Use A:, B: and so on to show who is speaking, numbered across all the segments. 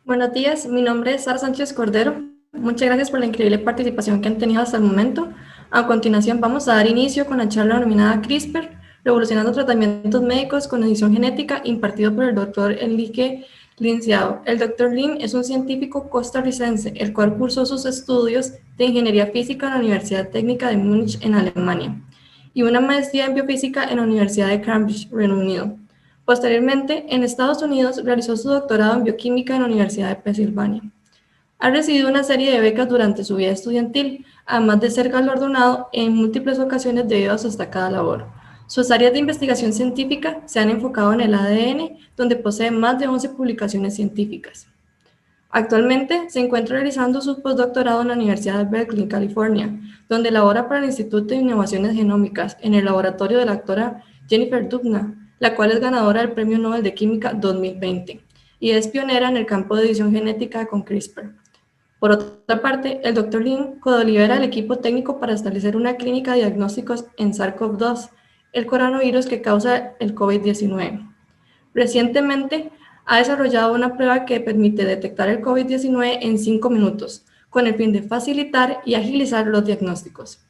A: Buenos días, mi nombre es Sara Sánchez Cordero. Muchas gracias por la increíble participación que han tenido hasta el momento. A continuación vamos a dar inicio con la charla denominada CRISPR, revolucionando tratamientos médicos con edición genética, impartido por el doctor Enrique Linciado. El doctor Lin es un científico costarricense, el cual cursó sus estudios de ingeniería física en la Universidad Técnica de Múnich en Alemania y una maestría en biofísica en la Universidad de Cambridge, Reino Unido. Posteriormente, en Estados Unidos, realizó su doctorado en bioquímica en la Universidad de Pensilvania. Ha recibido una serie de becas durante su vida estudiantil, además de ser galardonado en múltiples ocasiones debido a su destacada labor. Sus áreas de investigación científica se han enfocado en el ADN, donde posee más de 11 publicaciones científicas. Actualmente se encuentra realizando su postdoctorado en la Universidad de Berkeley, California, donde labora para el Instituto de Innovaciones Genómicas en el laboratorio de la doctora Jennifer Doudna, la cual es ganadora del Premio Nobel de Química 2020 y es pionera en el campo de edición genética con CRISPR. Por otra parte, el Dr. Lin colabora el equipo técnico para establecer una clínica de diagnósticos en SARS-CoV-2, el coronavirus que causa el COVID-19. Recientemente, ha desarrollado una prueba que permite detectar el COVID-19 en 5 minutos, con el fin de facilitar y agilizar los diagnósticos.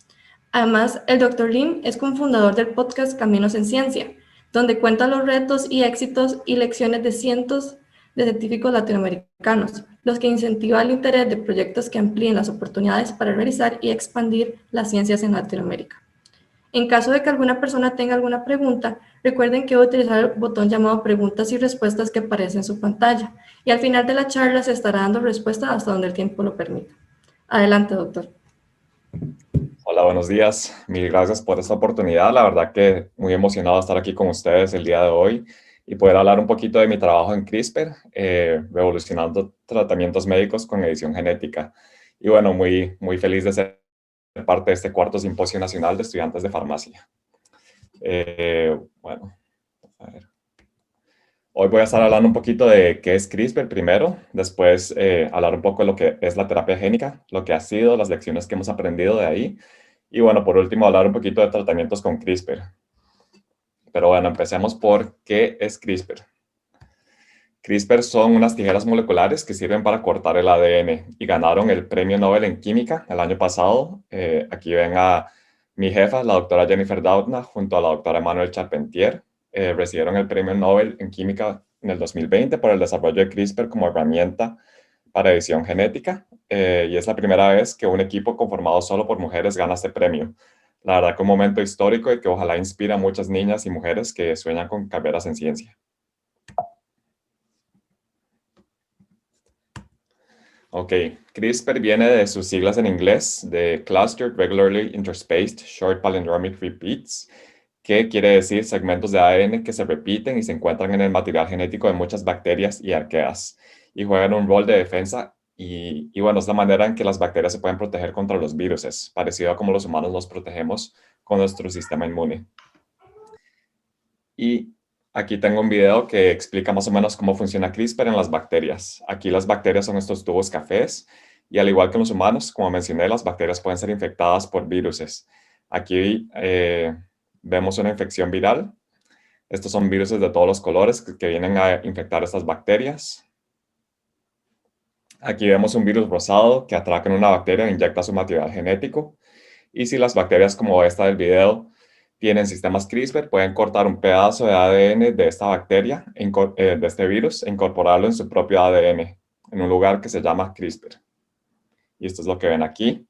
A: Además, el Dr. Lin es cofundador del podcast Caminos en Ciencia, donde cuenta los retos y éxitos y lecciones de cientos de científicos latinoamericanos, los que incentivan el interés de proyectos que amplíen las oportunidades para realizar y expandir las ciencias en Latinoamérica. En caso de que alguna persona tenga alguna pregunta, recuerden que voy a utilizar el botón llamado preguntas y respuestas que aparece en su pantalla. Y al final de la charla se estará dando respuesta hasta donde el tiempo lo permita. Adelante, doctor.
B: Hola, buenos días. Mil gracias por esta oportunidad. La verdad que muy emocionado de estar aquí con ustedes el día de hoy y poder hablar un poquito de mi trabajo en CRISPR, revolucionando tratamientos médicos con edición genética. Y bueno, muy feliz de ser parte de este cuarto simposio nacional de estudiantes de farmacia. Bueno, a ver. Hoy voy a estar hablando un poquito de qué es CRISPR primero, después hablar un poco de lo que es la terapia génica, lo que ha sido, las lecciones que hemos aprendido de ahí, y bueno, por último hablar un poquito de tratamientos con CRISPR. Pero bueno, empecemos por qué es CRISPR. CRISPR son unas tijeras moleculares que sirven para cortar el ADN y ganaron el Premio Nobel en Química el año pasado. Aquí ven a mi jefa, la doctora Jennifer Doudna, junto a la doctora Emmanuelle Charpentier. Recibieron el Premio Nobel en Química en el 2020 por el desarrollo de CRISPR como herramienta para edición genética. Y es la primera vez que un equipo conformado solo por mujeres gana este premio. La verdad que un momento histórico y que ojalá inspire a muchas niñas y mujeres que sueñan con carreras en ciencia. Ok, CRISPR viene de sus siglas en inglés, de Clustered Regularly Interspaced Short Palindromic Repeats, que quiere decir segmentos de ADN que se repiten y se encuentran en el material genético de muchas bacterias y arqueas, y juegan un rol de defensa y bueno, es la manera en que las bacterias se pueden proteger contra los virus, parecido a como los humanos nos protegemos con nuestro sistema inmune. Y aquí tengo un video que explica más o menos cómo funciona CRISPR en las bacterias. Aquí las bacterias son estos tubos cafés y al igual que en los humanos, como mencioné, las bacterias pueden ser infectadas por virus. Aquí vemos una infección viral. Estos son virus de todos los colores que vienen a infectar estas bacterias. Aquí vemos un virus rosado que atraca en una bacteria e inyecta su material genético. Y si las bacterias como esta del video tienen sistemas CRISPR, pueden cortar un pedazo de ADN de esta bacteria, de este virus, e incorporarlo en su propio ADN, en un lugar que se llama CRISPR. Y esto es lo que ven aquí.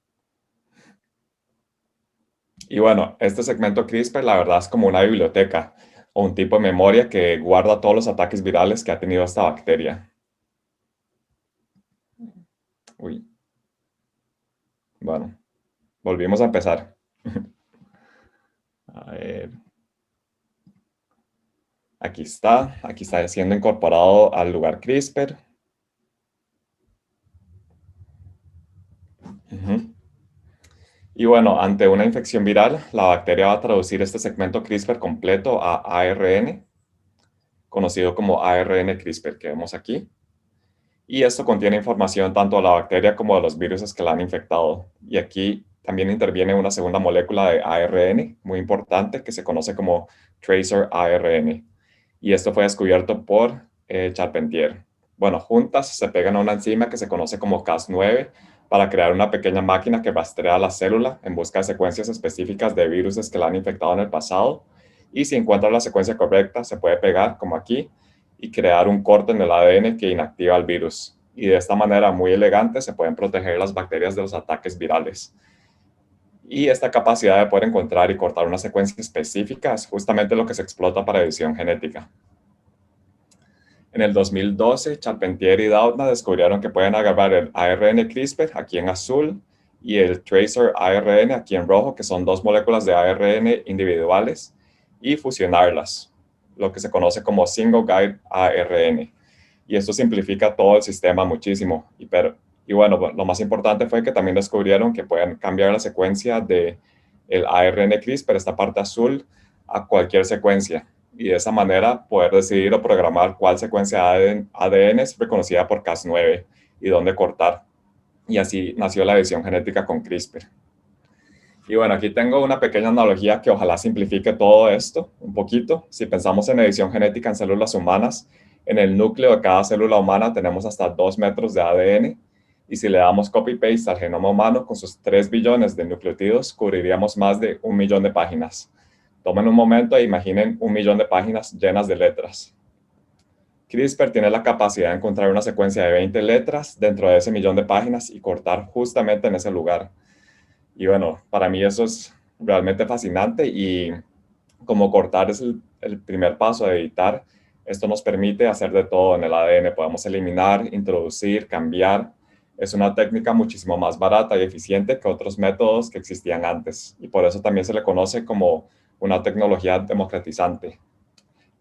B: Y bueno, este segmento CRISPR, la verdad, es como una biblioteca o un tipo de memoria que guarda todos los ataques virales que ha tenido esta bacteria. Uy. Bueno, volvimos a empezar. A ver. Aquí está siendo incorporado al lugar CRISPR. Ujú. Y bueno, ante una infección viral, la bacteria va a traducir este segmento CRISPR completo a ARN, conocido como ARN CRISPR que vemos aquí. Y esto contiene información tanto de la bacteria como de los virus que la han infectado. Y aquí también interviene una segunda molécula de ARN muy importante que se conoce como tracer ARN. Y esto fue descubierto por Charpentier. bueno, juntas se pegan a una enzima que se conoce como Cas9 para crear una pequeña máquina que rastrea la célula en busca de secuencias específicas de virus que la han infectado en el pasado. Y si encuentra la secuencia correcta, se puede pegar, como aquí, y crear un corte en el ADN que inactiva el virus. Y de esta manera muy elegante se pueden proteger las bacterias de los ataques virales. Y esta capacidad de poder encontrar y cortar una secuencia específica es justamente lo que se explota para edición genética. En el 2012, Charpentier y Doudna descubrieron que pueden agarrar el ARN CRISPR, aquí en azul, y el tracer ARN, aquí en rojo, que son dos moléculas de ARN individuales, y fusionarlas, lo que se conoce como single guide ARN. Y esto simplifica todo el sistema muchísimo. Y bueno, lo más importante fue que también descubrieron que pueden cambiar la secuencia de el ARN CRISPR, esta parte azul, a cualquier secuencia. Y de esa manera poder decidir o programar cuál secuencia de ADN es reconocida por Cas9 y dónde cortar. Y así nació la edición genética con CRISPR. Y bueno, aquí tengo una pequeña analogía que ojalá simplifique todo esto un poquito. Si pensamos en edición genética en células humanas, en el núcleo de cada célula humana tenemos hasta 2 metros de ADN. Y si le damos copy-paste al genoma humano con sus 3 billones de nucleótidos, cubriríamos más de 1 millón de páginas. Tomen un momento e imaginen 1 millón de páginas llenas de letras. CRISPR tiene la capacidad de encontrar una secuencia de 20 letras dentro de ese millón de páginas y cortar justamente en ese lugar. Y bueno, para mí eso es realmente fascinante y como cortar es el primer paso de editar, esto nos permite hacer de todo en el ADN. Podemos eliminar, introducir, cambiar. Es una técnica muchísimo más barata y eficiente que otros métodos que existían antes. Y por eso también se le conoce como una tecnología democratizante,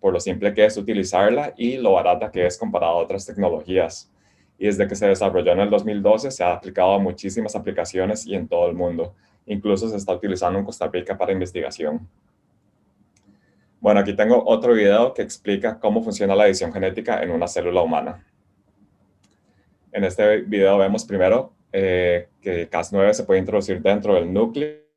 B: por lo simple que es utilizarla y lo barata que es comparado a otras tecnologías. Y desde que se desarrolló en el 2012 se ha aplicado a muchísimas aplicaciones y en todo el mundo. Incluso se está utilizando en Costa Rica para investigación. Bueno, aquí tengo otro video que explica cómo funciona la edición genética en una célula humana. En este video vemos primero que Cas9 se puede introducir dentro del núcleo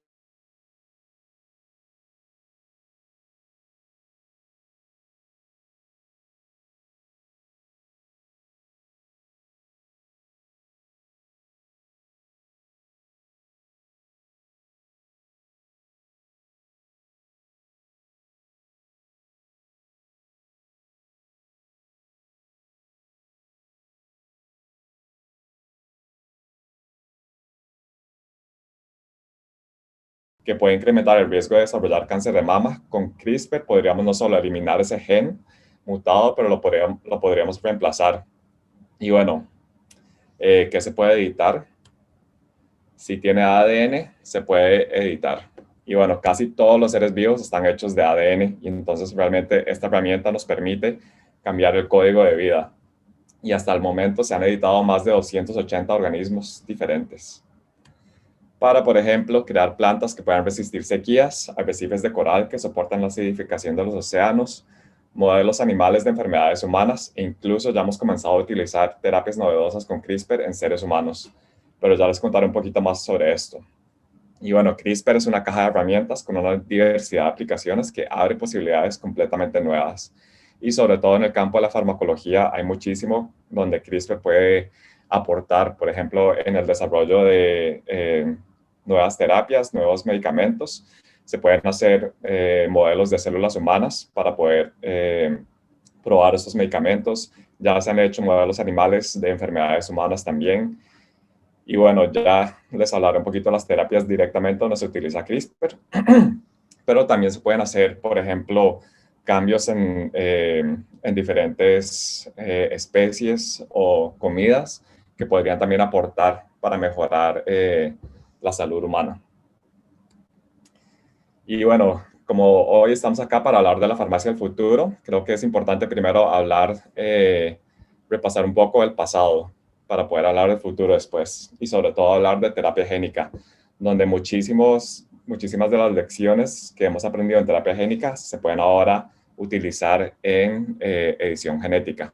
B: que puede incrementar el riesgo de desarrollar cáncer de mama. Con CRISPR podríamos no solo eliminar ese gen mutado, pero lo podríamos reemplazar. Y bueno, ¿qué se puede editar? Si tiene ADN, se puede editar. Y bueno, casi todos los seres vivos están hechos de ADN y entonces realmente esta herramienta nos permite cambiar el código de vida. Y hasta el momento se han editado más de 280 organismos diferentes para, por ejemplo, crear plantas que puedan resistir sequías, arrecifes de coral que soportan la acidificación de los océanos, modelos animales de enfermedades humanas e incluso ya hemos comenzado a utilizar terapias novedosas con CRISPR en seres humanos. Pero ya les contaré un poquito más sobre esto. Y bueno, CRISPR es una caja de herramientas con una diversidad de aplicaciones que abre posibilidades completamente nuevas. Y sobre todo en el campo de la farmacología hay muchísimo donde CRISPR puede aportar, por ejemplo, en el desarrollo de nuevas terapias, nuevos medicamentos. Se pueden hacer modelos de células humanas para poder probar estos medicamentos. Ya se han hecho modelos animales de enfermedades humanas también. Y bueno, ya les hablaré un poquito de las terapias directamente donde se utiliza CRISPR, pero también se pueden hacer, por ejemplo, cambios en diferentes especies o comidas que podrían también aportar para mejorar la salud humana. Y bueno, como hoy estamos acá para hablar de la farmacia del futuro, creo que es importante primero repasar un poco el pasado para poder hablar del futuro después y sobre todo hablar de terapia génica, donde muchísimas de las lecciones que hemos aprendido en terapia génica se pueden ahora utilizar en edición genética.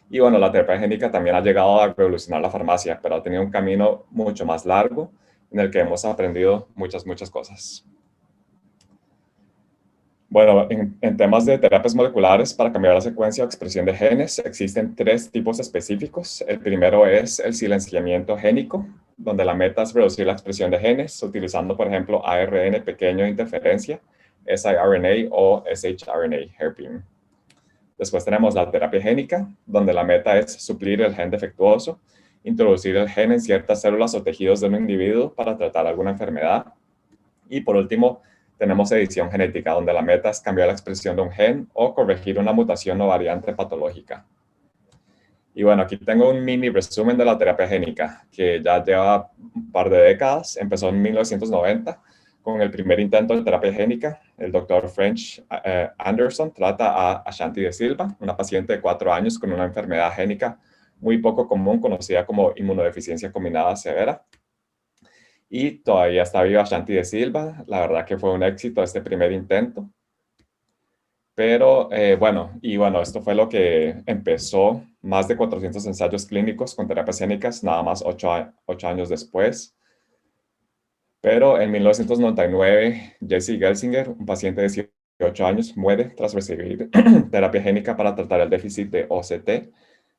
B: Y bueno, la terapia génica también ha llegado a revolucionar la farmacia, pero ha tenido un camino mucho más largo en el que hemos aprendido muchas cosas. Bueno, en temas de terapias moleculares para cambiar la secuencia o expresión de genes, existen tres tipos específicos. El primero es el silenciamiento génico, donde la meta es reducir la expresión de genes utilizando, por ejemplo, ARN pequeño de interferencia, siRNA o shRNA, hairpin. Después tenemos la terapia génica, donde la meta es suplir el gen defectuoso, introducir el gen en ciertas células o tejidos de un individuo para tratar alguna enfermedad. Y por último, tenemos edición genética, donde la meta es cambiar la expresión de un gen o corregir una mutación o variante patológica. Y bueno, aquí tengo un mini resumen de la terapia génica, que ya lleva un par de décadas. Empezó en 1990 con el primer intento de terapia génica. El doctor French Anderson trata a Ashanti de Silva, una paciente de 4 años con una enfermedad génica muy poco común, conocida como inmunodeficiencia combinada severa. Y todavía está viva Ashanti de Silva. La verdad que fue un éxito este primer intento. Pero bueno, esto fue lo que empezó más de 400 ensayos clínicos con terapias génicas, nada más 8 años después. Pero en 1999, Jesse Gelsinger, un paciente de 18 años, muere tras recibir terapia génica para tratar el déficit de OCT,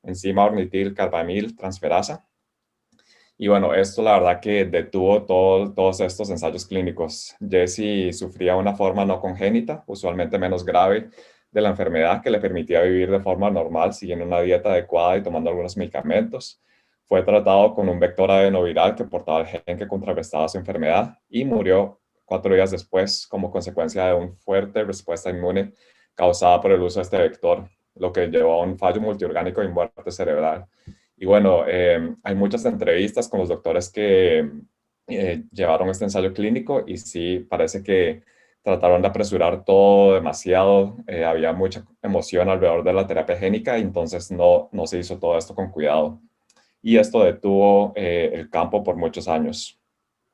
B: enzima ornitil carbamil transferasa. Y bueno, esto la verdad que detuvo todos estos ensayos clínicos. Jesse sufría una forma no congénita, usualmente menos grave, de la enfermedad que le permitía vivir de forma normal, siguiendo una dieta adecuada y tomando algunos medicamentos. Fue tratado con un vector adenoviral que portaba el gen que contrarrestaba su enfermedad y murió 4 días después como consecuencia de una fuerte respuesta inmune causada por el uso de este vector, lo que llevó a un fallo multiorgánico y muerte cerebral. Y bueno, hay muchas entrevistas con los doctores que llevaron este ensayo clínico y sí, parece que trataron de apresurar todo demasiado. Había mucha emoción alrededor de la terapia génica y entonces no se hizo todo esto con cuidado. Y esto detuvo el campo por muchos años.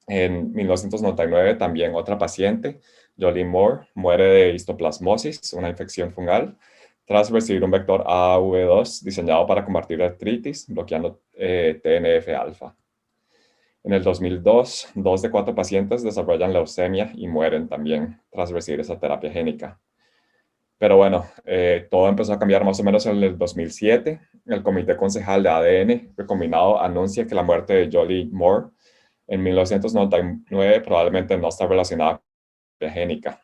B: En 1999 también otra paciente, Jolie Moore, muere de histoplasmosis, una infección fungal, tras recibir un vector AAV2 diseñado para combatir la artritis, bloqueando TNF-alfa. En el 2002, 2 de 4 pacientes desarrollan leucemia y mueren también tras recibir esa terapia génica. Pero bueno, todo empezó a cambiar más o menos en el 2007. El Comité Concejal de ADN recombinado anuncia que la muerte de Jolie Moore en 1999 probablemente no está relacionada con la génica.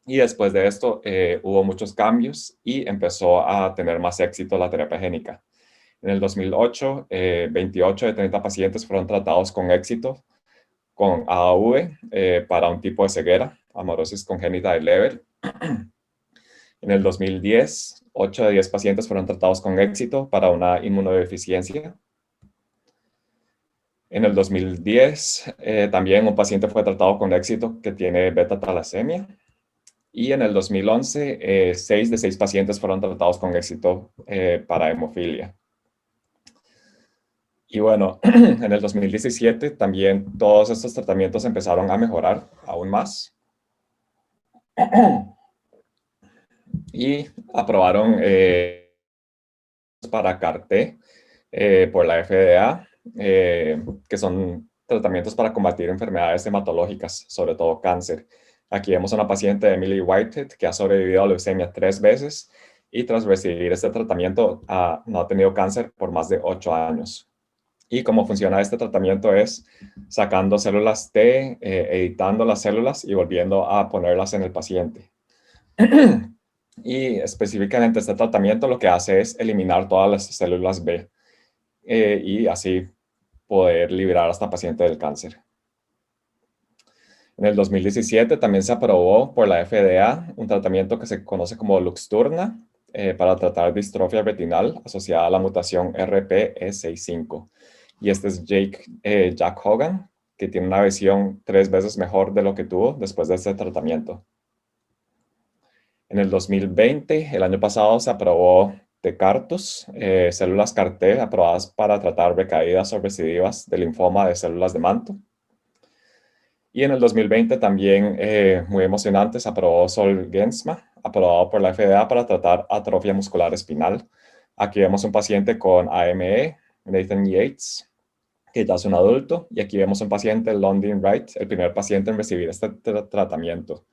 B: Y después de esto hubo muchos cambios y empezó a tener más éxito la terapia génica. En el 2008, 28 de 30 pacientes fueron tratados con éxito con AAV para un tipo de ceguera, amaurosis congénita de Leber. En el 2010, 8 de 10 pacientes fueron tratados con éxito para una inmunodeficiencia. En el 2010, también un paciente fue tratado con éxito que tiene beta-talasemia. Y en el 2011, 6 de 6 pacientes fueron tratados con éxito para hemofilia. Y bueno, en el 2017 también todos estos tratamientos empezaron a mejorar aún más. Y aprobaron para CAR-T por la FDA, que son tratamientos para combatir enfermedades hematológicas, sobre todo cáncer. Aquí vemos a una paciente, Emily Whitehead, que ha sobrevivido a leucemia 3 veces y tras recibir este tratamiento no ha tenido cáncer por más de 8 años. Y cómo funciona este tratamiento es sacando células T, editando las células y volviendo a ponerlas en el paciente. Y específicamente este tratamiento lo que hace es eliminar todas las células B y así poder liberar a esta paciente del cáncer. En el 2017 también se aprobó por la FDA un tratamiento que se conoce como Luxturna para tratar distrofia retinal asociada a la mutación RPE65. Y este es Jack Hogan, que tiene una visión 3 veces mejor de lo que tuvo después de este tratamiento. En el 2020, el año pasado, se aprobó Tecartus, células CAR-T aprobadas para tratar recaídas o recidivas de linfoma de células de manto. Y en el 2020 también, muy emocionante, se aprobó Zolgensma, aprobado por la FDA para tratar atrofia muscular espinal. Aquí vemos un paciente con AME, Nathan Yates, que ya es un adulto. Y aquí vemos un paciente, London Wright, el primer paciente en recibir este tratamiento.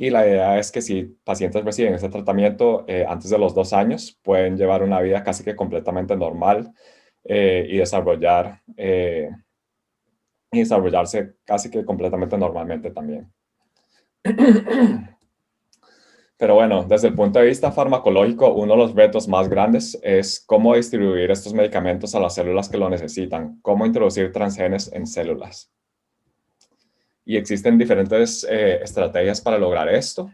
B: Y la idea es que si pacientes reciben ese tratamiento antes de los 2 años, pueden llevar una vida casi que completamente normal y desarrollarse casi que completamente normalmente también. Pero bueno, desde el punto de vista farmacológico, uno de los retos más grandes es cómo distribuir estos medicamentos a las células que lo necesitan, cómo introducir transgenes en células. Y existen diferentes estrategias para lograr esto.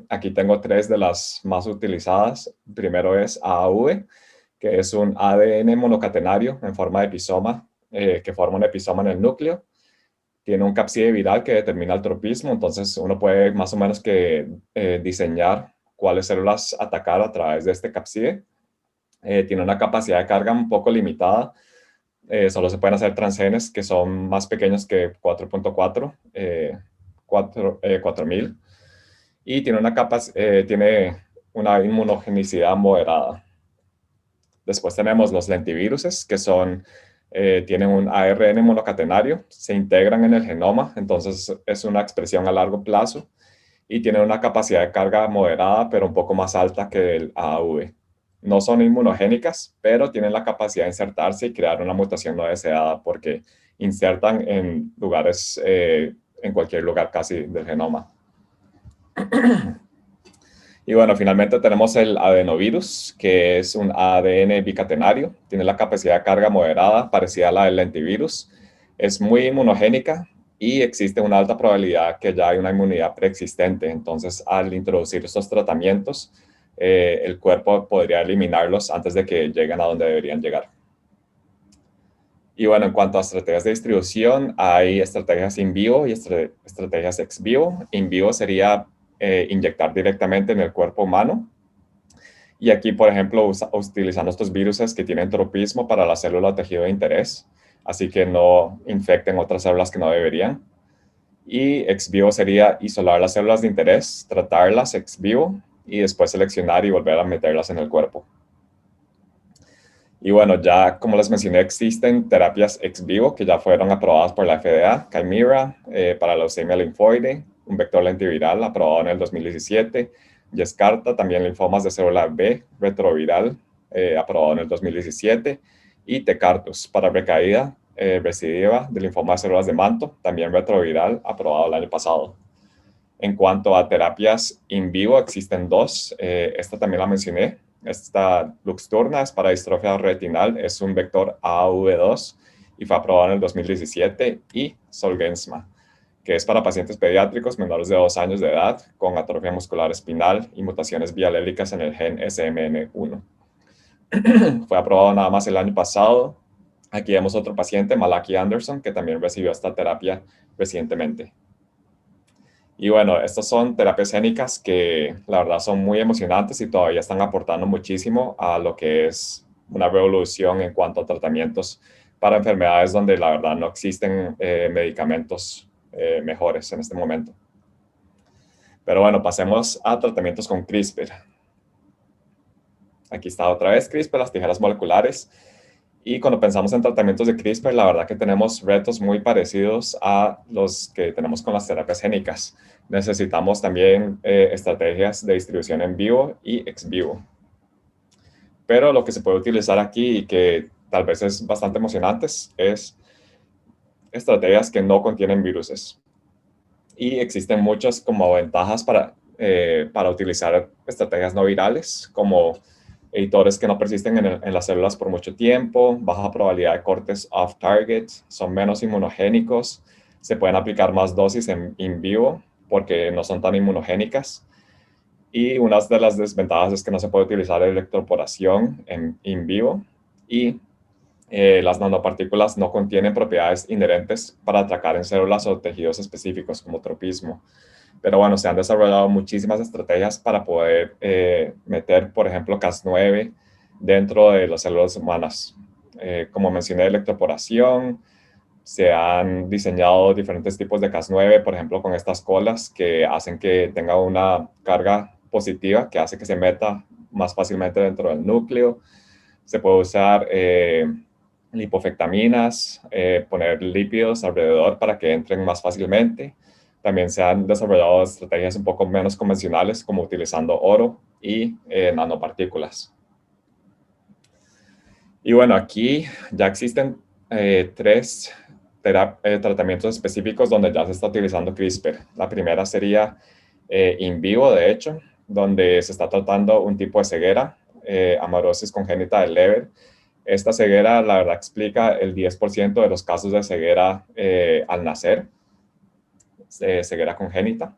B: Aquí tengo 3 de las más utilizadas. Primero es AAV, que es un ADN monocatenario en forma de episoma, que forma un episoma en el núcleo. Tiene un capside viral que determina el tropismo, entonces uno puede más o menos que diseñar cuáles células atacar a través de este capside. Tiene una capacidad de carga un poco limitada. Solo se pueden hacer transgenes que son más pequeños que 4.4, 4000, y tiene una inmunogenicidad moderada. Después tenemos los lentiviruses, que tienen un ARN monocatenario, se integran en el genoma, entonces es una expresión a largo plazo y tienen una capacidad de carga moderada, pero un poco más alta que el AAV. No son inmunogénicas, pero tienen la capacidad de insertarse y crear una mutación no deseada porque insertan en lugares, en cualquier lugar casi del genoma. Y bueno, finalmente tenemos el adenovirus, que es un ADN bicatenario. Tiene la capacidad de carga moderada, parecida a la del lentivirus. Es muy inmunogénica y existe una alta probabilidad que ya hay una inmunidad preexistente. Entonces, al introducir estos tratamientos, el cuerpo podría eliminarlos antes de que lleguen a donde deberían llegar. Y bueno, en cuanto a estrategias de distribución, hay estrategias in vivo y estrategias ex vivo. In vivo sería inyectar directamente en el cuerpo humano. Y aquí, por ejemplo, utilizando estos virus que tienen tropismo para la célula o tejido de interés, así que no infecten otras células que no deberían. Y ex vivo sería isolar las células de interés, tratarlas ex vivo y después seleccionar y volver a meterlas en el cuerpo. Y bueno, ya como les mencioné, existen terapias ex vivo que ya fueron aprobadas por la FDA, Kymera para leucemia linfoide, un vector lentiviral aprobado en el 2017, Yescarta, también linfomas de célula B retroviral, aprobado en el 2017, y Tecartus para recaída recidiva de linfoma de células de manto, también retroviral, aprobado el año pasado. En cuanto a terapias in vivo, existen 2. Esta también la mencioné. Esta Luxturna es para distrofia retinal, es un vector AAV2 y fue aprobado en el 2017. Y Zolgensma, que es para pacientes pediátricos menores de 2 años de edad con atrofia muscular espinal y mutaciones bialélicas en el gen SMN1. Fue aprobado nada más el año pasado. Aquí vemos otro paciente, Malaki Anderson, que también recibió esta terapia recientemente. Y bueno, estas son terapias génicas que la verdad son muy emocionantes y todavía están aportando muchísimo a lo que es una revolución en cuanto a tratamientos para enfermedades donde la verdad no existen medicamentos mejores en este momento. Pero bueno, pasemos a tratamientos con CRISPR. Aquí está otra vez CRISPR, las tijeras moleculares. Y cuando pensamos en tratamientos de CRISPR, la verdad que tenemos retos muy parecidos a los que tenemos con las terapias génicas. Necesitamos también estrategias de distribución en vivo y ex vivo. Pero lo que se puede utilizar aquí y que tal vez es bastante emocionante es estrategias que no contienen viruses. Y existen muchas como ventajas para utilizar estrategias no virales, como editores que no persisten en las células por mucho tiempo, baja probabilidad de cortes off-target, son menos inmunogénicos, se pueden aplicar más dosis en vivo porque no son tan inmunogénicas. Y una de las desventajas es que no se puede utilizar electroporación en vivo y las nanopartículas no contienen propiedades inherentes para atacar en células o tejidos específicos como tropismo. Pero bueno, se han desarrollado muchísimas estrategias para poder meter, por ejemplo, Cas9 dentro de las células humanas. Como mencioné, electroporación, se han diseñado diferentes tipos de Cas9, por ejemplo, con estas colas que hacen que tenga una carga positiva, que hace que se meta más fácilmente dentro del núcleo. Se puede usar lipofectaminas, poner lípidos alrededor para que entren más fácilmente. También se han desarrollado estrategias un poco menos convencionales, como utilizando oro y nanopartículas. Y bueno, aquí ya existen tres tratamientos específicos donde ya se está utilizando CRISPR. La primera sería in vivo, de hecho, donde se está tratando un tipo de ceguera, amaurosis congénita de Leber. Esta ceguera, la verdad, explica el 10% de los casos de ceguera al nacer, ceguera congénita.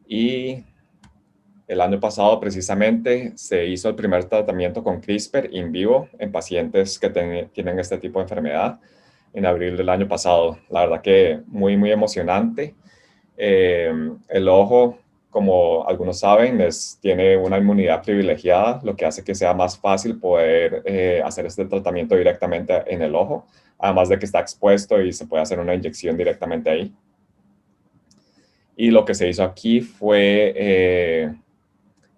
B: Y el año pasado, precisamente, se hizo el primer tratamiento con CRISPR in vivo en pacientes que tienen este tipo de enfermedad en abril del año pasado. La verdad que muy, muy emocionante. El ojo, como algunos saben, tiene una inmunidad privilegiada, lo que hace que sea más fácil poder hacer este tratamiento directamente en el ojo, además de que está expuesto y se puede hacer una inyección directamente ahí. Y lo que se hizo aquí fue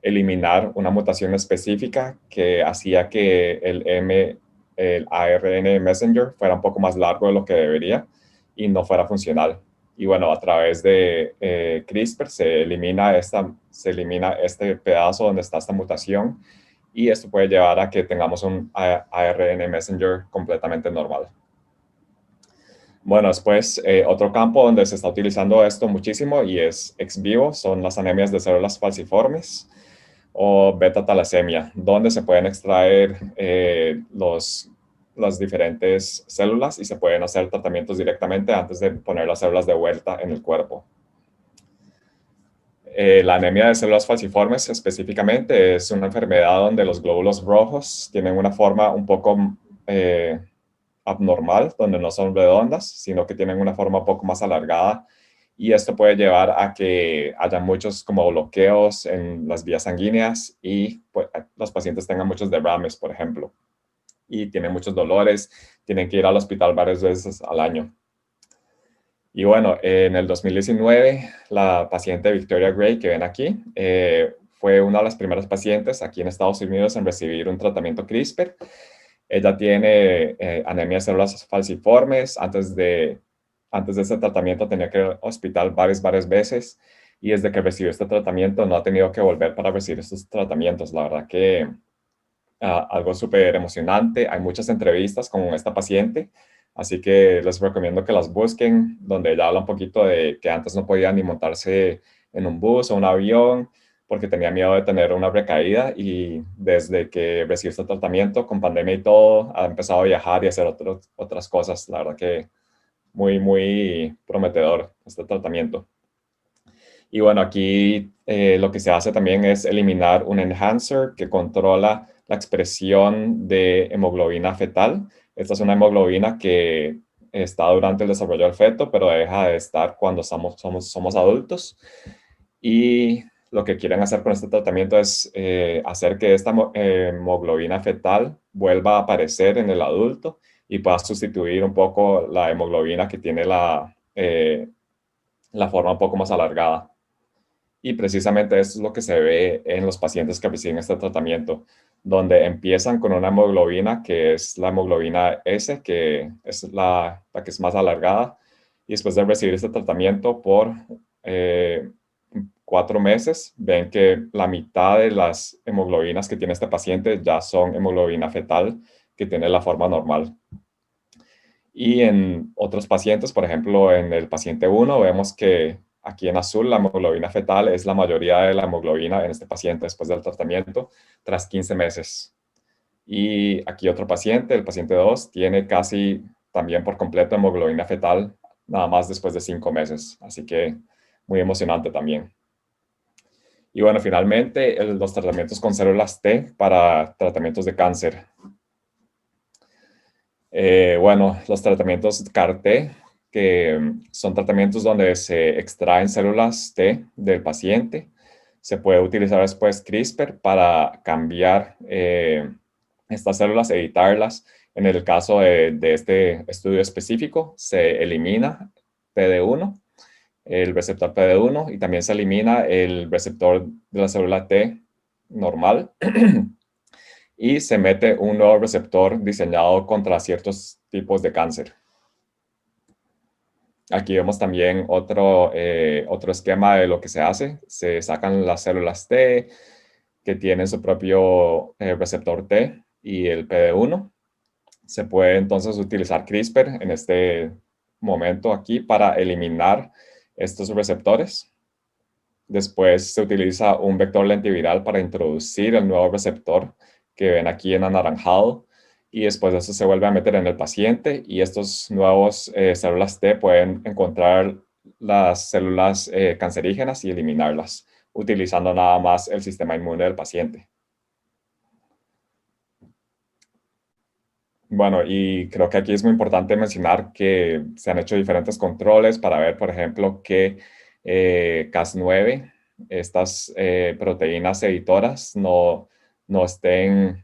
B: eliminar una mutación específica que hacía que el ARN messenger fuera un poco más largo de lo que debería y no fuera funcional. Y bueno, a través de CRISPR se elimina este pedazo donde está esta mutación y esto puede llevar a que tengamos un ARN messenger completamente normal. Bueno, después otro campo donde se está utilizando esto muchísimo y es ex vivo son las anemias de células falciformes o beta-talasemia, donde se pueden extraer las diferentes células y se pueden hacer tratamientos directamente antes de poner las células de vuelta en el cuerpo. La anemia de células falciformes específicamente es una enfermedad donde los glóbulos rojos tienen una forma un poco abnormal, donde no son redondas, sino que tienen una forma un poco más alargada y esto puede llevar a que haya muchos como bloqueos en las vías sanguíneas y pues, los pacientes tengan muchos derrames, por ejemplo, y tienen muchos dolores, tienen que ir al hospital varias veces al año. Y bueno, en el 2019, la paciente Victoria Gray, que ven aquí, fue una de las primeras pacientes aquí en Estados Unidos en recibir un tratamiento CRISPR. Ella tiene anemia de células falciformes. Antes de este tratamiento tenía que ir al hospital varias veces y desde que recibió este tratamiento no ha tenido que volver para recibir estos tratamientos. La verdad que algo súper emocionante. Hay muchas entrevistas con esta paciente, así que les recomiendo que las busquen, donde ella habla un poquito de que antes no podía ni montarse en un bus o un avión porque tenía miedo de tener una recaída y desde que recibió este tratamiento con pandemia y todo, ha empezado a viajar y hacer otras cosas. La verdad que muy, muy prometedor este tratamiento. Y bueno, aquí lo que se hace también es eliminar un enhancer que controla la expresión de hemoglobina fetal. Esta es una hemoglobina que está durante el desarrollo del feto, pero deja de estar cuando somos adultos. Y lo que quieren hacer con este tratamiento es hacer que esta hemoglobina fetal vuelva a aparecer en el adulto y pueda sustituir un poco la hemoglobina que tiene la forma un poco más alargada. Y precisamente esto es lo que se ve en los pacientes que reciben este tratamiento, donde empiezan con una hemoglobina que es la hemoglobina S, que es la que es más alargada, y después de recibir este tratamiento por 4 meses, ven que la mitad de las hemoglobinas que tiene este paciente ya son hemoglobina fetal, que tiene la forma normal. Y en otros pacientes, por ejemplo, en el paciente 1, vemos que aquí en azul la hemoglobina fetal es la mayoría de la hemoglobina en este paciente después del tratamiento tras 15 meses. Y aquí otro paciente, el paciente 2, tiene casi también por completo hemoglobina fetal nada más después de 5 meses. Así que muy emocionante también. Y bueno, finalmente los tratamientos con células T para tratamientos de cáncer. Bueno, los tratamientos CAR-T, que son tratamientos donde se extraen células T del paciente. Se puede utilizar después CRISPR para cambiar estas células, editarlas. En el caso de este estudio específico, se elimina PD1, el receptor PD1, y también se elimina el receptor de la célula T normal. Y se mete un nuevo receptor diseñado contra ciertos tipos de cáncer. Aquí vemos también otro esquema de lo que se hace. Se sacan las células T que tienen su propio receptor T y el PD1. Se puede entonces utilizar CRISPR en este momento aquí para eliminar estos receptores. Después se utiliza un vector lentiviral para introducir el nuevo receptor que ven aquí en anaranjado y después de eso se vuelve a meter en el paciente y estos nuevos células T pueden encontrar las células cancerígenas y eliminarlas utilizando nada más el sistema inmune del paciente. Bueno, y creo que aquí es muy importante mencionar que se han hecho diferentes controles para ver, por ejemplo, que Cas9, estas proteínas editoras, no estén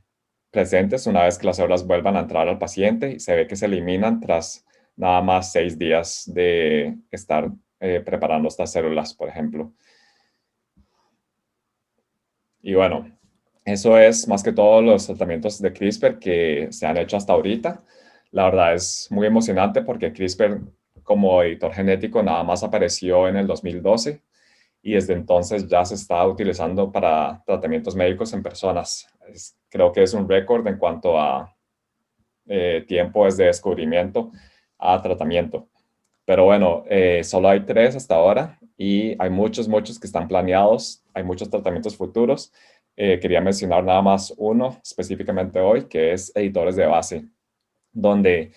B: presentes una vez que las células vuelvan a entrar al paciente y se ve que se eliminan tras nada más 6 días de estar preparando estas células, por ejemplo. Y bueno, eso es más que todo los tratamientos de CRISPR que se han hecho hasta ahorita. La verdad es muy emocionante porque CRISPR como editor genético nada más apareció en el 2012 y desde entonces ya se está utilizando para tratamientos médicos en personas. Creo que es un récord en cuanto a tiempo desde descubrimiento a tratamiento. Pero bueno, solo hay 3 hasta ahora y hay muchos que están planeados. Hay muchos tratamientos futuros. Quería mencionar nada más uno específicamente hoy, que es editores de base, donde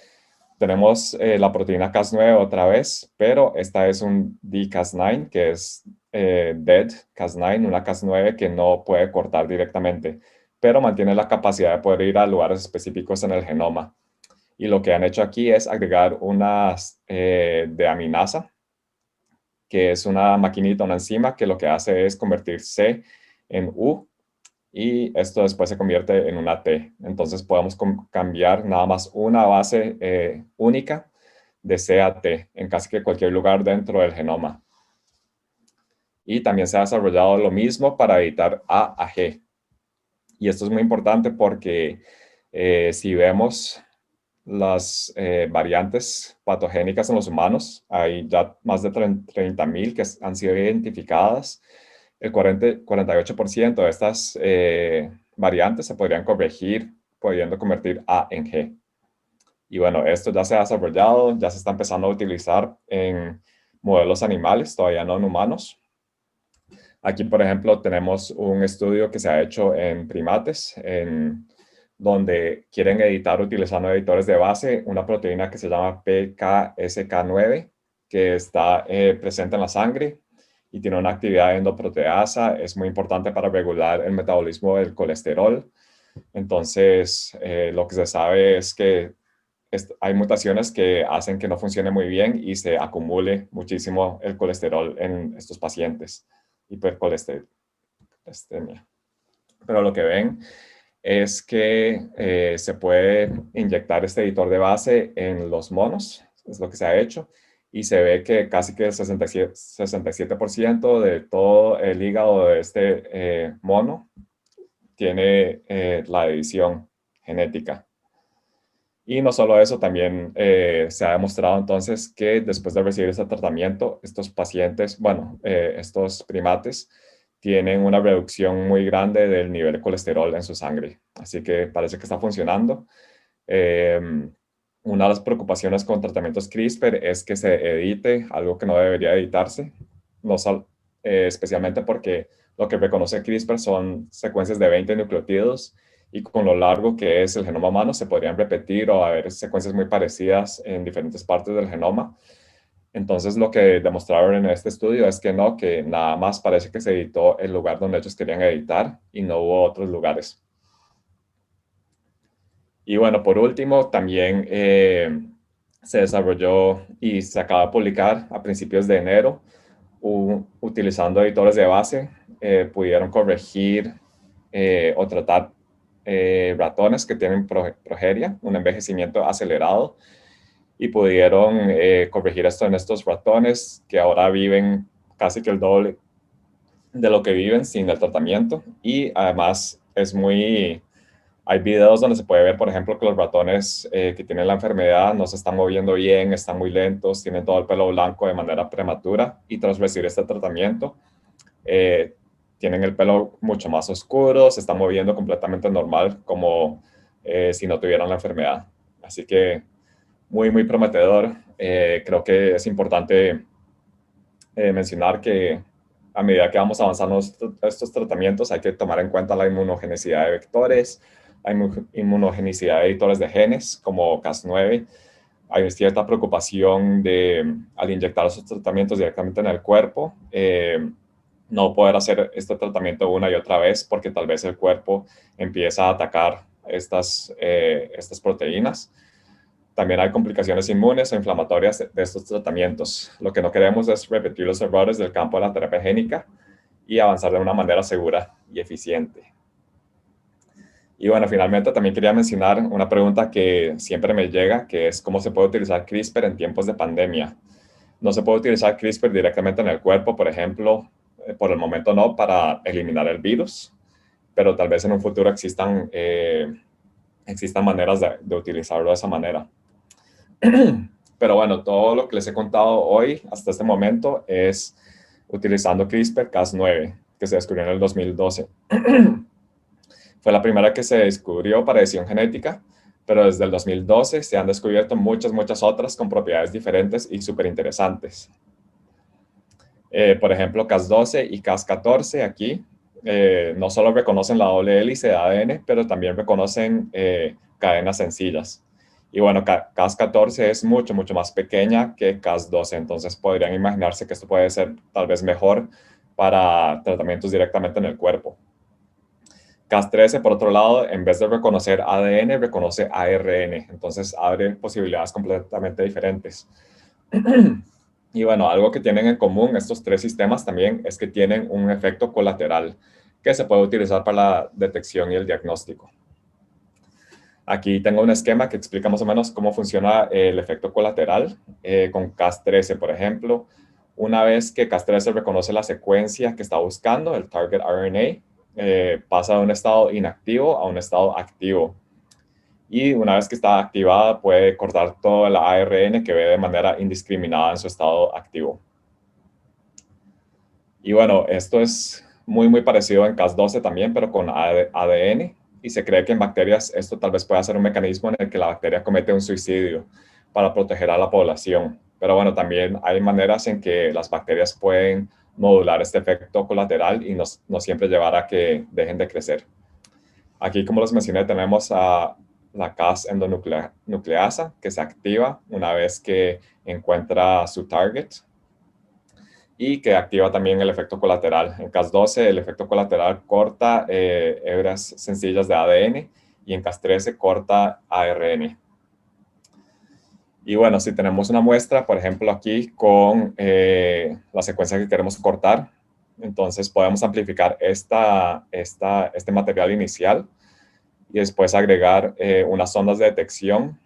B: tenemos la proteína Cas9 otra vez, pero esta es un dCas9, que es dead Cas9, una Cas9 que no puede cortar directamente, pero mantiene la capacidad de poder ir a lugares específicos en el genoma. Y lo que han hecho aquí es agregar unas deaminasa, que es una maquinita, una enzima, que lo que hace es convertir C en U y esto después se convierte en una T. Entonces podemos cambiar nada más una base única de C a T en casi que cualquier lugar dentro del genoma. Y también se ha desarrollado lo mismo para editar A a G. Y esto es muy importante porque si vemos las variantes patogénicas en los humanos, hay ya más de 30.000 que han sido identificadas. El 48% de estas variantes se podrían corregir, pudiendo convertir A en G. Y bueno, esto ya se ha desarrollado, ya se está empezando a utilizar en modelos animales, todavía no en humanos. Aquí, por ejemplo, tenemos un estudio que se ha hecho en primates, donde quieren editar utilizando editores de base una proteína que se llama PKSK9, que está presente en la sangre y tiene una actividad endoproteasa. Es muy importante para regular el metabolismo del colesterol. Entonces, lo que se sabe es que hay mutaciones que hacen que no funcione muy bien y se acumule muchísimo el colesterol en estos pacientes, hipercolesterolemia. Pero lo que ven es que se puede inyectar este editor de base en los monos, es lo que se ha hecho, y se ve que casi que el 67% de todo el hígado de este mono tiene la edición genética. Y no solo eso, también se ha demostrado entonces que después de recibir este tratamiento, estos pacientes, bueno, estos primates, tienen una reducción muy grande del nivel de colesterol en su sangre. Así que parece que está funcionando. Una de las preocupaciones con tratamientos CRISPR es que se edite algo que no debería editarse, no especialmente porque lo que reconoce CRISPR son secuencias de 20 nucleótidos y con lo largo que es el genoma humano se podrían repetir o haber secuencias muy parecidas en diferentes partes del genoma. Entonces lo que demostraron en este estudio es que no, que nada más parece que se editó el lugar donde ellos querían editar y no hubo otros lugares. Y bueno, por último, también se desarrolló y se acaba de publicar a principios de enero, utilizando editores de base, pudieron corregir o tratar ratones que tienen progeria, un envejecimiento acelerado, y pudieron corregir esto en estos ratones que ahora viven casi que el doble de lo que viven sin el tratamiento. Y además es muy Hay videos donde se puede ver, por ejemplo, que los ratones que tienen la enfermedad no se están moviendo bien, están muy lentos, tienen todo el pelo blanco de manera prematura y tras recibir este tratamiento eh, tienen el pelo mucho más oscuro, se están moviendo completamente normal como si no tuvieran la enfermedad. Así que muy, muy prometedor. Creo que es importante mencionar que a medida que vamos avanzando estos tratamientos hay que tomar en cuenta la inmunogenicidad de vectores, la inmunogenicidad de editores de genes como Cas9. Hay cierta preocupación de, al inyectar esos tratamientos directamente en el cuerpo, no poder hacer este tratamiento una y otra vez porque tal vez el cuerpo empieza a atacar estas proteínas. También hay complicaciones inmunes o inflamatorias de estos tratamientos. Lo que no queremos es repetir los errores del campo de la terapia génica y avanzar de una manera segura y eficiente. Y bueno, finalmente también quería mencionar una pregunta que siempre me llega, que es cómo se puede utilizar CRISPR en tiempos de pandemia. No se puede utilizar CRISPR directamente en el cuerpo, por ejemplo, por el momento no, para eliminar el virus, pero tal vez en un futuro existan maneras de utilizarlo de esa manera. Pero bueno, todo lo que les he contado hoy hasta este momento es utilizando CRISPR-Cas9, que se descubrió en el 2012. Fue la primera que se descubrió para edición genética, pero desde el 2012 se han descubierto muchas otras con propiedades diferentes y súper interesantes. Por ejemplo, Cas12 y Cas14 aquí no solo reconocen la doble hélice de ADN, pero también reconocen cadenas sencillas. Y bueno, Cas14 es mucho más pequeña que Cas12, entonces podrían imaginarse que esto puede ser tal vez mejor para tratamientos directamente en el cuerpo. Cas13, por otro lado, en vez de reconocer ADN, reconoce ARN, entonces abre posibilidades completamente diferentes. Y bueno, algo que tienen en común estos tres sistemas también es que tienen un efecto colateral que se puede utilizar para la detección y el diagnóstico. Aquí tengo un esquema que explica más o menos cómo funciona el efecto colateral con Cas13, por ejemplo. Una vez que Cas13 reconoce la secuencia que está buscando, el target RNA, pasa de un estado inactivo a un estado activo. Y una vez que está activada, puede cortar todo el ARN que ve de manera indiscriminada en su estado activo. Y bueno, esto es muy parecido en Cas12 también, pero con ADN. Y se cree que en bacterias esto tal vez pueda ser un mecanismo en el que la bacteria comete un suicidio para proteger a la población. Pero bueno, también hay maneras en que las bacterias pueden modular este efecto colateral y no siempre llevar a que dejen de crecer. Aquí, como les mencioné, tenemos a la Cas endonucleasa que se activa una vez que encuentra su target y que activa también el efecto colateral. En Cas12, el efecto colateral corta hebras sencillas de ADN y en Cas13 corta ARN. Y bueno, si tenemos una muestra, por ejemplo, aquí con la secuencia que queremos cortar, entonces podemos amplificar este material inicial y después agregar unas ondas de detección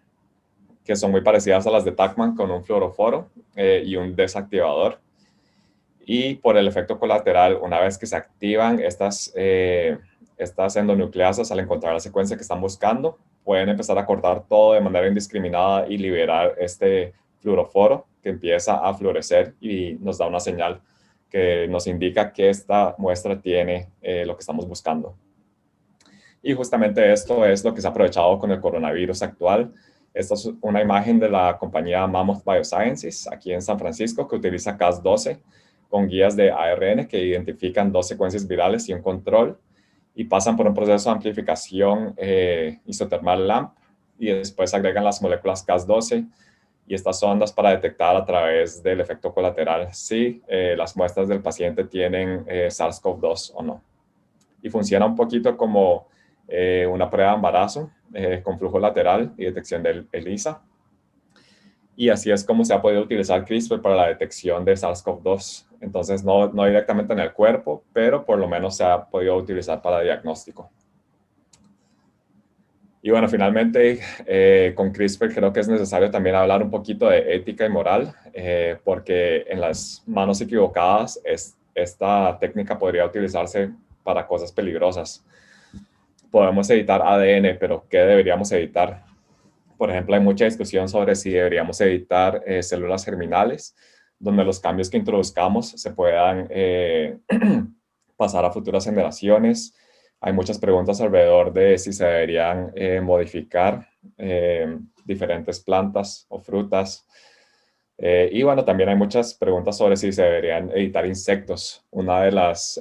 B: que son muy parecidas a las de Tacman con un fluoroforo y un desactivador. Y por el efecto colateral, una vez que se activan estas endonucleasas al encontrar la secuencia que están buscando, pueden empezar a cortar todo de manera indiscriminada y liberar este fluoroforo que empieza a fluorecer y nos da una señal que nos indica que esta muestra tiene lo que estamos buscando. Y justamente esto es lo que se ha aprovechado con el coronavirus actual. Esta es una imagen de la compañía Mammoth Biosciences aquí en San Francisco que utiliza Cas12 con guías de ARN que identifican dos secuencias virales y un control y pasan por un proceso de amplificación isotermal LAMP y después agregan las moléculas Cas12 y estas ondas para detectar a través del efecto colateral si las muestras del paciente tienen SARS-CoV-2 o no. Y funciona un poquito como una prueba de embarazo con flujo lateral y detección del ELISA. Y así es como se ha podido utilizar CRISPR para la detección de SARS-CoV-2. Entonces, no directamente en el cuerpo, pero por lo menos se ha podido utilizar para diagnóstico. Y bueno, finalmente, con CRISPR creo que es necesario también hablar un poquito de ética y moral, porque en las manos equivocadas esta técnica podría utilizarse para cosas peligrosas. podemos editar ADN, pero ¿qué deberíamos editar? Por ejemplo, hay mucha discusión sobre si deberíamos editar células germinales, donde los cambios que introduzcamos se puedan pasar a futuras generaciones. Hay muchas preguntas alrededor de si se deberían modificar diferentes plantas o frutas. Y bueno, también hay muchas preguntas sobre si se deberían editar insectos. Una de las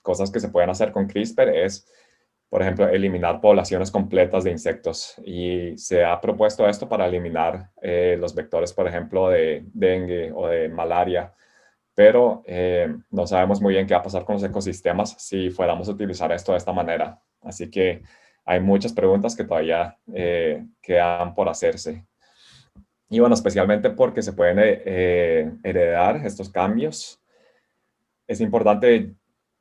B: cosas que se pueden hacer con CRISPR es, por ejemplo, eliminar poblaciones completas de insectos. Y se ha propuesto esto para eliminar los vectores, por ejemplo, de dengue o de malaria. Pero no sabemos muy bien qué va a pasar con los ecosistemas si fuéramos a utilizar esto de esta manera. Así que hay muchas preguntas que todavía quedan por hacerse. Y bueno, especialmente porque se pueden heredar estos cambios. Es importante,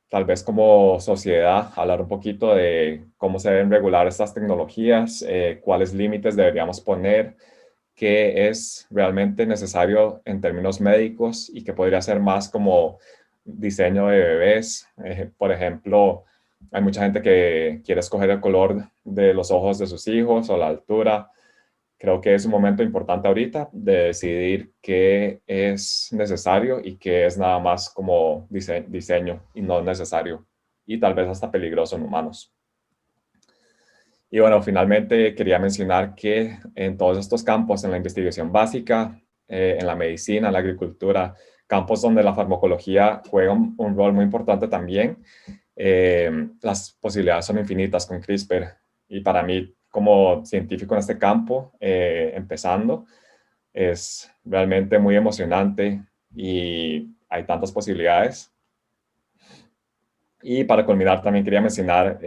B: tal vez como sociedad, hablar un poquito de cómo se deben regular estas tecnologías, cuáles límites deberíamos poner, qué es realmente necesario en términos médicos y qué podría ser más como diseño de bebés. Por ejemplo, hay mucha gente que quiere escoger el color de los ojos de sus hijos o la altura. Creo que es un momento importante ahorita de decidir qué es necesario y qué es nada más como diseño y no necesario y tal vez hasta peligroso en humanos. Y bueno, finalmente quería mencionar que en todos estos campos, en la investigación básica, en la medicina, en la agricultura, campos donde la farmacología juega un rol muy importante también, las posibilidades son infinitas con CRISPR. Y para mí, como científico en este campo, empezando, es realmente muy emocionante y hay tantas posibilidades. Y para culminar, también quería mencionar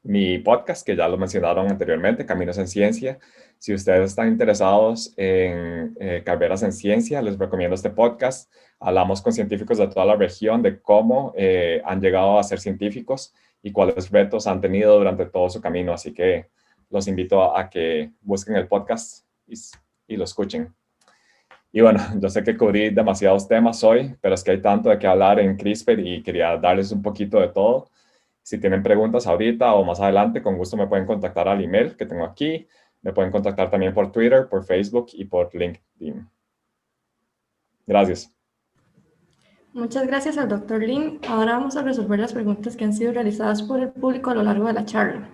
B: mi podcast, que ya lo mencionaron anteriormente, Caminos en Ciencia. Si ustedes están interesados en carreras en ciencia, les recomiendo este podcast. Hablamos con científicos de toda la región de cómo han llegado a ser científicos y cuáles retos han tenido durante todo su camino. Así que los invito a que busquen el podcast y lo escuchen. Y bueno, yo sé que cubrí demasiados temas hoy, pero es que hay tanto de qué hablar en CRISPR y quería darles un poquito de todo. Si tienen preguntas ahorita o más adelante, con gusto me pueden contactar al email que tengo aquí. Me pueden contactar también por Twitter, por Facebook y por LinkedIn. Gracias.
A: Muchas gracias al Dr. Lin. Ahora vamos a resolver las preguntas que han sido realizadas por el público a lo largo de la charla.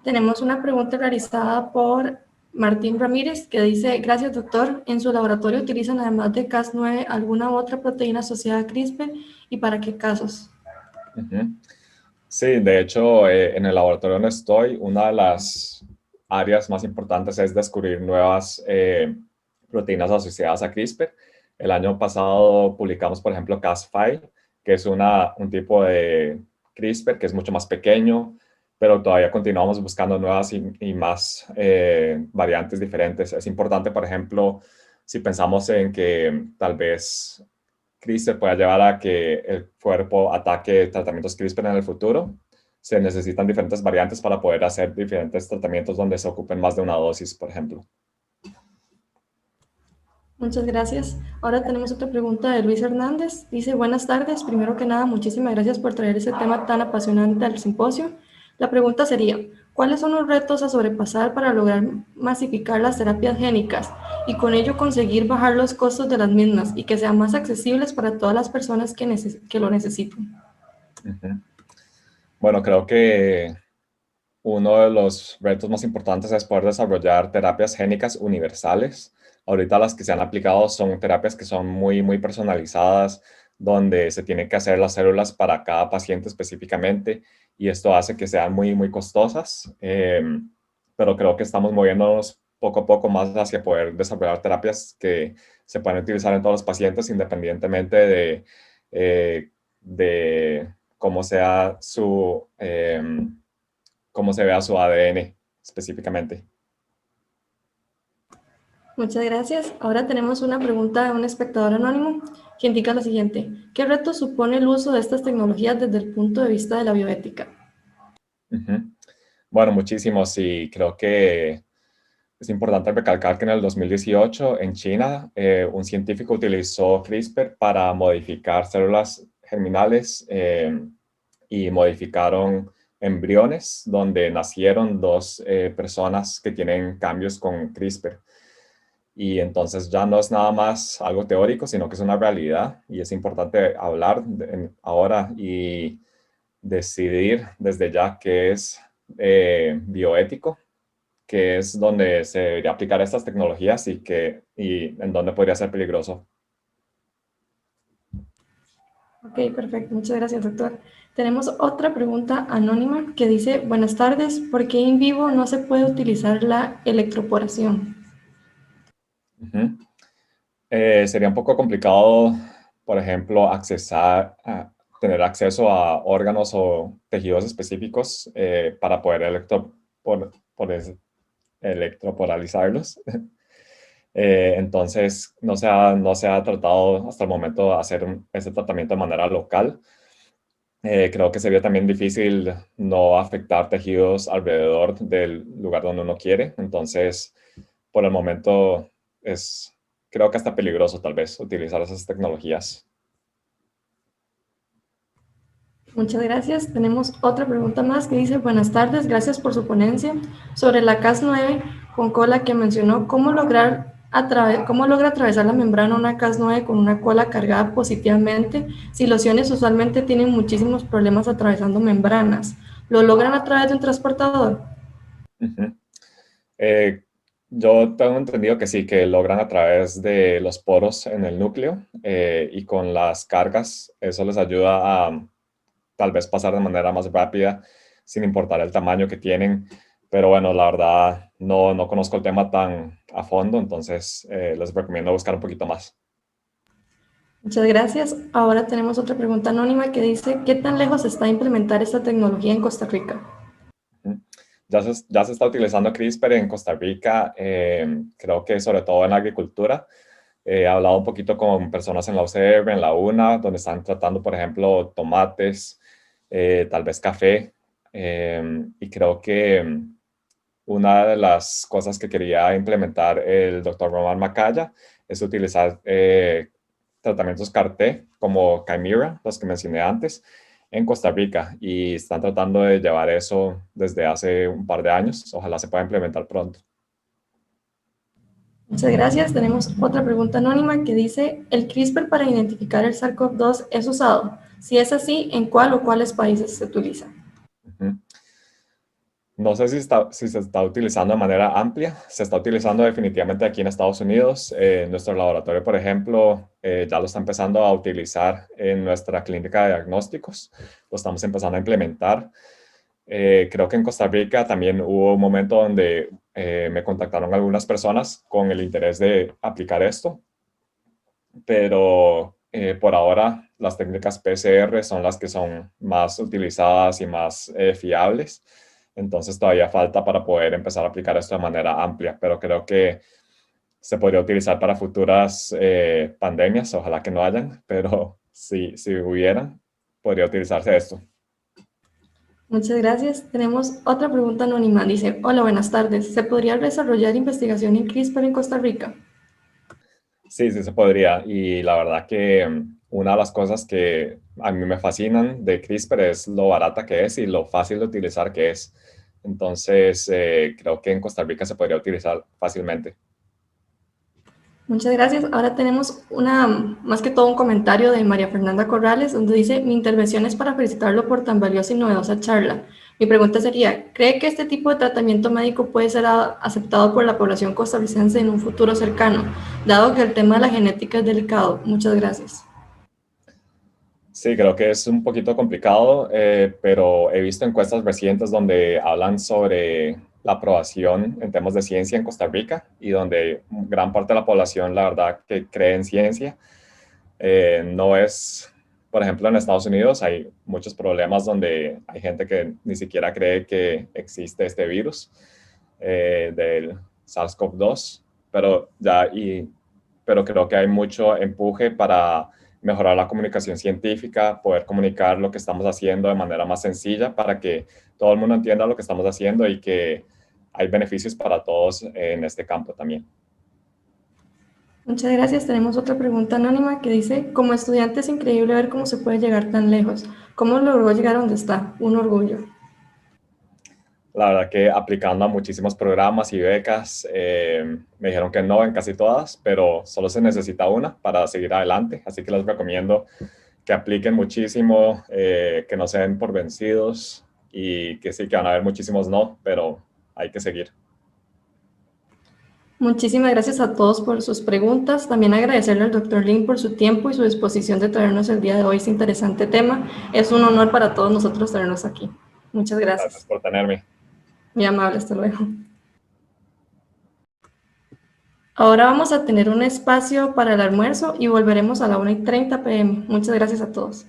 A: Tenemos una pregunta realizada por Martín Ramírez que dice, gracias doctor, ¿en su laboratorio utilizan además de Cas9 alguna otra proteína asociada a CRISPR y para qué casos?
B: Sí, de hecho, en el laboratorio donde estoy, una de las áreas más importantes es descubrir nuevas proteínas asociadas a CRISPR. El año pasado publicamos, por ejemplo, Cas5, que es un tipo de CRISPR que es mucho más pequeño, pero todavía continuamos buscando nuevas y más variantes diferentes. Es importante, por ejemplo, si pensamos en que tal vez CRISPR pueda llevar a que el cuerpo ataque tratamientos CRISPR en el futuro. Se necesitan diferentes variantes para poder hacer diferentes tratamientos donde se ocupen más de una dosis, por ejemplo.
A: Muchas gracias. Ahora tenemos otra pregunta de Luis Hernández. Dice, buenas tardes. Primero que nada, muchísimas gracias por traer ese tema tan apasionante al simposio. La pregunta sería, ¿cuáles son los retos a sobrepasar para lograr masificar las terapias génicas y con ello conseguir bajar los costos de las mismas y que sean más accesibles para todas las personas que lo necesiten?
B: Bueno, creo que uno de los retos más importantes es poder desarrollar terapias génicas universales. Ahorita las que se han aplicado son terapias que son muy, muy personalizadas, donde se tienen que hacer las células para cada paciente específicamente y esto hace que sean muy, muy costosas. Pero creo que estamos moviéndonos poco a poco más hacia poder desarrollar terapias que se pueden utilizar en todos los pacientes independientemente de cómo sea cómo se vea su ADN específicamente.
A: Muchas gracias. Ahora tenemos una pregunta de un espectador anónimo que indica lo siguiente. ¿Qué reto supone el uso de estas tecnologías desde el punto de vista de la bioética?
B: Bueno, muchísimo. Sí, creo que es importante recalcar que en el 2018 en China un científico utilizó CRISPR para modificar células germinales y modificaron embriones donde nacieron dos personas que tienen cambios con CRISPR. Y entonces ya no es nada más algo teórico, sino que es una realidad y es importante hablar ahora y decidir desde ya qué es bioético, qué es donde se debería aplicar estas tecnologías y en dónde podría ser peligroso.
A: Ok, perfecto. Muchas gracias, doctor. Tenemos otra pregunta anónima que dice, buenas tardes, ¿por qué en vivo no se puede utilizar la electroporación?
B: Ujú. Sería un poco complicado, por ejemplo, tener acceso a órganos o tejidos específicos para poder electroporalizarlos. Entonces, no se ha tratado hasta el momento de hacer ese tratamiento de manera local. Creo que sería también difícil no afectar tejidos alrededor del lugar donde uno quiere. Entonces, por el momento es, creo que hasta peligroso tal vez utilizar esas tecnologías.
A: Muchas gracias. Tenemos otra pregunta más que dice, buenas tardes, gracias por su ponencia sobre la Cas9 con cola que mencionó, ¿cómo logra atravesar la membrana una Cas9 con una cola cargada positivamente si los iones usualmente tienen muchísimos problemas atravesando membranas? ¿Lo logran a través de un transportador?
B: Ujú. Eh, yo tengo entendido que sí, que logran a través de los poros en el núcleo y con las cargas, eso les ayuda a tal vez pasar de manera más rápida sin importar el tamaño que tienen. Pero bueno, la verdad no conozco el tema tan a fondo, entonces les recomiendo buscar un poquito más.
A: Muchas gracias. Ahora tenemos otra pregunta anónima que dice, ¿qué tan lejos está de implementar esta tecnología en Costa Rica?
B: Ujú. Ya se está utilizando CRISPR en Costa Rica, creo que sobre todo en la agricultura. He hablado un poquito con personas en la UCR, en la UNA, donde están tratando, por ejemplo, tomates, tal vez café. Y creo que una de las cosas que quería implementar el doctor Román Macaya es utilizar tratamientos CAR-T como Kymera, los que mencioné antes, en Costa Rica. Y están tratando de llevar eso desde hace un par de años. Ojalá se pueda implementar pronto.
A: Muchas gracias. Tenemos otra pregunta anónima que dice, ¿el CRISPR para identificar el SARS-CoV-2 es usado? Si es así, ¿en cuál o cuáles países se utiliza?
B: Ujú. No sé si se está utilizando de manera amplia. Se está utilizando definitivamente aquí en Estados Unidos. Nuestro laboratorio, por ejemplo, ya lo está empezando a utilizar en nuestra clínica de diagnósticos. Lo estamos empezando a implementar. Creo que en Costa Rica también hubo un momento donde me contactaron algunas personas con el interés de aplicar esto, pero por ahora las técnicas PCR son las que son más utilizadas y más fiables. Entonces todavía falta para poder empezar a aplicar esto de manera amplia, pero creo que se podría utilizar para futuras pandemias, ojalá que no hayan, pero si hubieran, podría utilizarse esto.
A: Muchas gracias. Tenemos otra pregunta anónima. Dice, hola, buenas tardes. ¿Se podría desarrollar investigación en CRISPR en Costa Rica?
B: Sí, sí se podría. Y la verdad que una de las cosas que a mí me fascinan de CRISPR es lo barata que es y lo fácil de utilizar que es. Entonces, creo que en Costa Rica se podría utilizar fácilmente.
A: Muchas gracias. Ahora tenemos más que todo un comentario de María Fernanda Corrales, donde dice, mi intervención es para felicitarlo por tan valiosa y novedosa charla. Mi pregunta sería, ¿cree que este tipo de tratamiento médico puede ser aceptado por la población costarricense en un futuro cercano, dado que el tema de la genética es delicado? Muchas gracias.
B: Sí, creo que es un poquito complicado, pero he visto encuestas recientes donde hablan sobre la aprobación en temas de ciencia en Costa Rica y donde gran parte de la población, la verdad, que cree en ciencia. No es, por ejemplo, en Estados Unidos hay muchos problemas donde hay gente que ni siquiera cree que existe este virus del SARS-CoV-2, pero creo que hay mucho empuje para mejorar la comunicación científica, poder comunicar lo que estamos haciendo de manera más sencilla para que todo el mundo entienda lo que estamos haciendo y que hay beneficios para todos en este campo también.
A: Muchas gracias. Tenemos otra pregunta anónima que dice, como estudiante es increíble ver cómo se puede llegar tan lejos. ¿Cómo logró llegar a donde está? Un orgullo.
B: la verdad que aplicando a muchísimos programas y becas, me dijeron que no en casi todas, pero solo se necesita una para seguir adelante. Así que les recomiendo que apliquen muchísimo, que no se den por vencidos y que sí, que van a haber muchísimos no, pero hay que seguir.
A: Muchísimas gracias a todos por sus preguntas. También agradecerle al doctor Lin por su tiempo y su disposición de traernos el día de hoy este interesante tema. Es un honor para todos nosotros tenernos aquí. Muchas
B: Gracias
A: gracias.
B: por tenerme.
A: Muy amable, hasta luego. Ahora vamos a tener un espacio para el almuerzo y volveremos a la 1:30 p.m. Muchas gracias a todos.